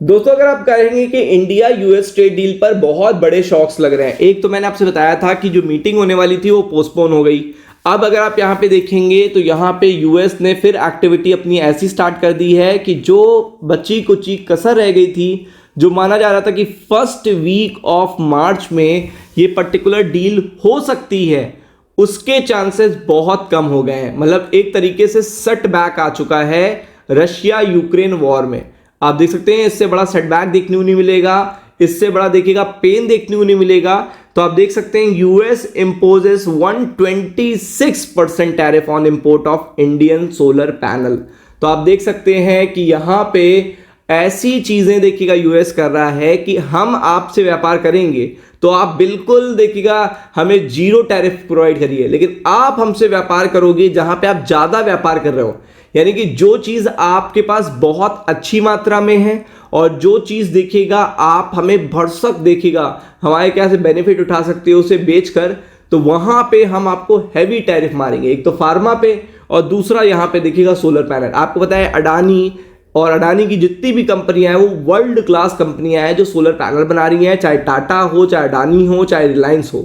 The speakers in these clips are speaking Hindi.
दोस्तों अगर आप कहेंगे कि इंडिया यूएस ट्रेड डील पर बहुत बड़े शॉक्स लग रहे हैं, एक तो मैंने आपसे बताया था कि जो मीटिंग होने वाली थी वो पोस्टपोन हो गई। अब अगर आप यहाँ पे देखेंगे तो यहाँ पे यूएस ने फिर एक्टिविटी अपनी ऐसी स्टार्ट कर दी है कि जो बची कुची कसर रह गई थी, जो माना जा रहा था कि फर्स्ट वीक ऑफ मार्च में ये पर्टिकुलर डील हो सकती है, उसके चांसेस बहुत कम हो गए हैं। मतलब एक तरीके से सेटबैक आ चुका है रशिया यूक्रेन वॉर में। आप देख सकते हैं इससे बड़ा सेटबैक देखने को नहीं मिलेगा, इससे बड़ा देखिएगा पेन देखने को नहीं मिलेगा। तो आप देख सकते हैं US imposes 126% tariff on import of Indian solar panel. तो आप देख सकते हैं कि यहां पे ऐसी चीजें देखिएगा यूएस कर रहा है कि हम आपसे व्यापार करेंगे तो आप बिल्कुल देखिएगा हमें जीरो टैरिफ प्रोवाइड करिए, लेकिन आप हमसे व्यापार करोगे जहां पे आप ज्यादा व्यापार कर रहे हो, यानी कि जो चीज आपके पास बहुत अच्छी मात्रा में है और जो चीज देखिएगा आप हमें भरसक देखिएगा हमारे क्या से बेनिफिट उठा सकते हो उसे बेचकर, तो वहां पे हम आपको हैवी टैरिफ मारेंगे। एक तो फार्मा पे और दूसरा यहां पे देखिएगा सोलर पैनल। आपको पता है अडानी और अडानी की जितनी भी कंपनियां हैं वो वर्ल्ड क्लास कंपनियां हैं जो सोलर पैनल बना रही हैं, चाहे टाटा हो, चाहे अडानी हो, चाहे रिलायंस हो।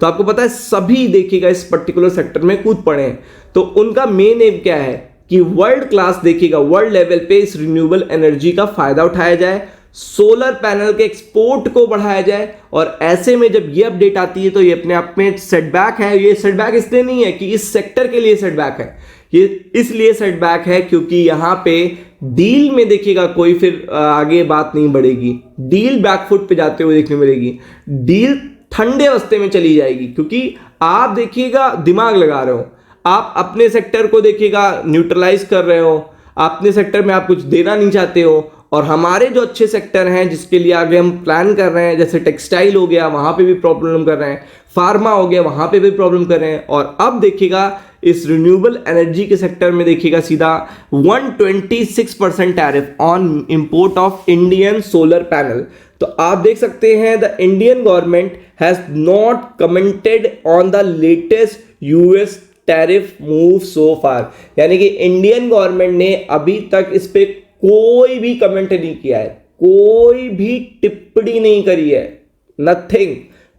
तो आपको पता है सभी देखिएगा इस पर्टिकुलर सेक्टर में कूद पड़े हैं। तो उनका मेन एम क्या है कि वर्ल्ड क्लास देखिएगा वर्ल्ड लेवल पे इस रिन्यूएबल एनर्जी का फायदा उठाया जाए, सोलर पैनल के एक्सपोर्ट को बढ़ाया जाए। और ऐसे में जब ये अपडेट आती है तो ये अपने आप में सेटबैक है। ये सेटबैक इसलिए नहीं है कि इस सेक्टर के लिए सेटबैक है, ये इसलिए सेटबैक है क्योंकि यहां पे डील में देखिएगा कोई फिर आगे बात नहीं बढ़ेगी, डील बैकफुट पे जाते हुए देखने मिलेगी, डील ठंडे रास्ते में चली जाएगी। क्योंकि आप देखिएगा दिमाग लगा रहे हो, आप अपने सेक्टर को देखिएगा न्यूट्रलाइज कर रहे हो, अपने सेक्टर में आप कुछ देना नहीं चाहते हो, और हमारे जो अच्छे सेक्टर हैं जिसके लिए आगे हम प्लान कर रहे हैं, जैसे टेक्सटाइल हो गया वहां पे भी प्रॉब्लम कर रहे हैं, फार्मा हो गया वहां पे भी प्रॉब्लम कर रहे हैं, और अब देखिएगा इस रिन्यूएबल एनर्जी के सेक्टर में देखिएगा सीधा 126% tariff on import of Indian solar panel. तो आप देख सकते हैं the Indian government has not commented on the latest US tariff move so far, यानी कि इंडियन गवर्नमेंट ने अभी तक इस पे कोई भी कमेंट नहीं किया है, कोई भी टिप्पणी नहीं करी है, नथिंग,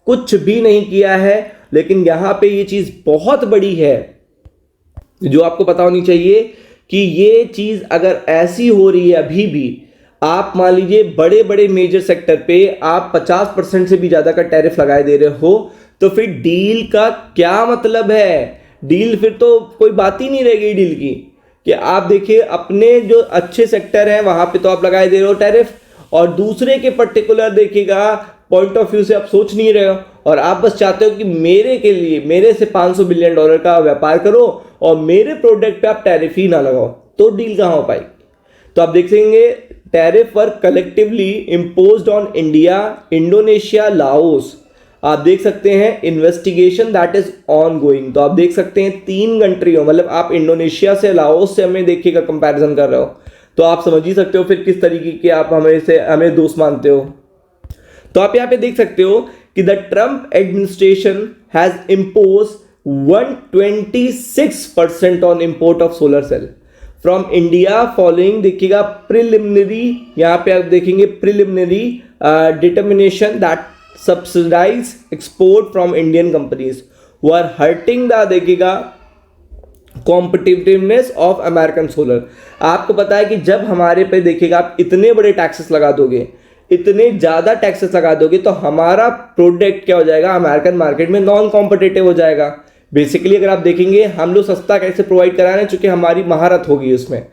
कुछ भी नहीं किया है। लेकिन यहां पे ये चीज बहुत बड़ी है जो आपको पता होनी चाहिए कि ये चीज अगर ऐसी हो रही है अभी भी, आप मान लीजिए बड़े बड़े मेजर सेक्टर पे आप 50% से भी ज्यादा का टैरिफ लगाए दे रहे हो, तो फिर डील का क्या मतलब है? डील फिर तो कोई बात ही नहीं रह गई डील की। कि आप देखिए अपने जो अच्छे सेक्टर हैं वहां पे तो आप लगाए दे रहे हो टैरिफ, और दूसरे के पर्टिकुलर देखिएगा पॉइंट ऑफ व्यू से आप सोच नहीं रहे हो, और आप बस चाहते हो कि मेरे के लिए मेरे से $500 बिलियन का व्यापार करो और मेरे प्रोडक्ट पे आप टैरिफ ही ना लगाओ, तो डील कहां हो पाई? तो आप देखेंगे tariff were collectively imposed on India, Indonesia, Laos. आप देख सकते हैं investigation that is on going. तो आप देख सकते हैं 3 कंट्रियों, मतलब आप इंडोनेशिया से लाओस से हमें देखिएगा कंपैरिजन कर रहे हो, तो आप समझ ही सकते हो फिर किस तरीके के आप हमें दोस्त मानते हो। तो आप यहां पे देख सकते हो कि the Trump administration has impose 126% on import of solar cell from India following देखिएगा प्रिलिमिनरी, यहां पे आप देखेंगे preliminary determination that subsidize export from Indian companies who are hurting the देखिएगा competitiveness of American solar। आपको पता है कि जब हमारे पे देखिएगा आप इतने बड़े टैक्सेस लगा दोगे, इतने ज्यादा टैक्सेस लगा दोगे, तो हमारा प्रोडक्ट क्या हो जाएगा, अमेरिकन मार्केट में नॉन कॉम्पिटिटिव हो जाएगा। बेसिकली अगर आप देखेंगे हम लोग सस्ता कैसे प्रोवाइड करा रहे हैं, चूंकि हमारी महारत होगी उसमें।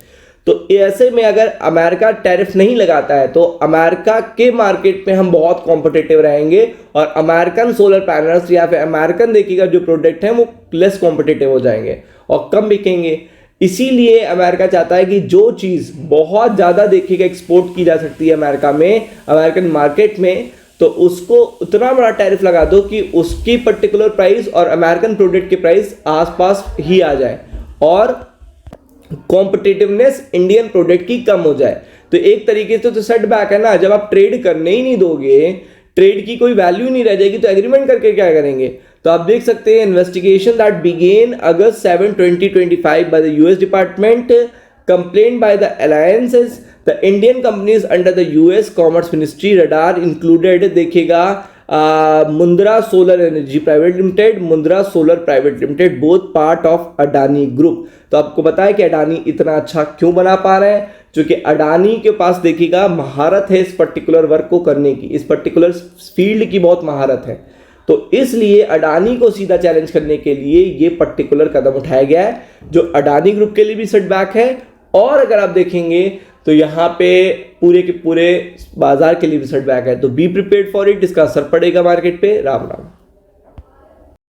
तो ऐसे में अगर अमेरिका टैरिफ नहीं लगाता है तो अमेरिका के मार्केट में हम बहुत कॉम्पिटिटिव रहेंगे, और अमेरिकन सोलर पैनल्स या फिर अमेरिकन देखिएगा जो प्रोडक्ट हैं वो लेस कॉम्पिटिटिव हो जाएंगे और कम बिकेंगे। इसीलिए अमेरिका चाहता है कि जो चीज़ बहुत ज़्यादा देखिएगा एक्सपोर्ट की जा सकती है अमेरिका में, अमेरिकन मार्केट में, तो उसको उतना बड़ा टैरिफ लगा दो कि उसकी पर्टिकुलर प्राइस और अमेरिकन प्रोडक्ट की प्राइस आसपास ही आ जाए और कॉम्पिटिटिवनेस इंडियन प्रोडक्ट की कम हो जाए। तो एक तरीके से तो सेटबैक है ना, जब आप ट्रेड करने ही नहीं दोगे, ट्रेड की कोई वैल्यू नहीं रह जाएगी, तो एग्रीमेंट करके क्या करेंगे? तो आप देख सकते हैं investigation that began August 7, 2025 by the US department complaint by the alliances, the Indian companies under the US Commerce Ministry radar included देखिएगा Mundra solar energy private limited, Mundra solar private limited, both part of Adani group. तो आपको पता है कि अडानी इतना अच्छा क्यों बना पा रहे हैं, क्योंकि अडानी के पास देखिएगा महारत है इस पर्टिकुलर वर्क को करने की, इस पर्टिकुलर फील्ड की बहुत महारत है। तो इसलिए अडानी को सीधा चैलेंज करने के लिए ये पर्टिकुलर कदम उठाया गया है, जो अडानी ग्रुप के लिए भी सेटबैक है, और अगर आप देखेंगे तो यहाँ पे पूरे के पूरे बाजार के लिए भी सेटबैक है। तो बी प्रिपेयर्ड फॉर इट, इसका असर पड़ेगा मार्केट पे। राम राम।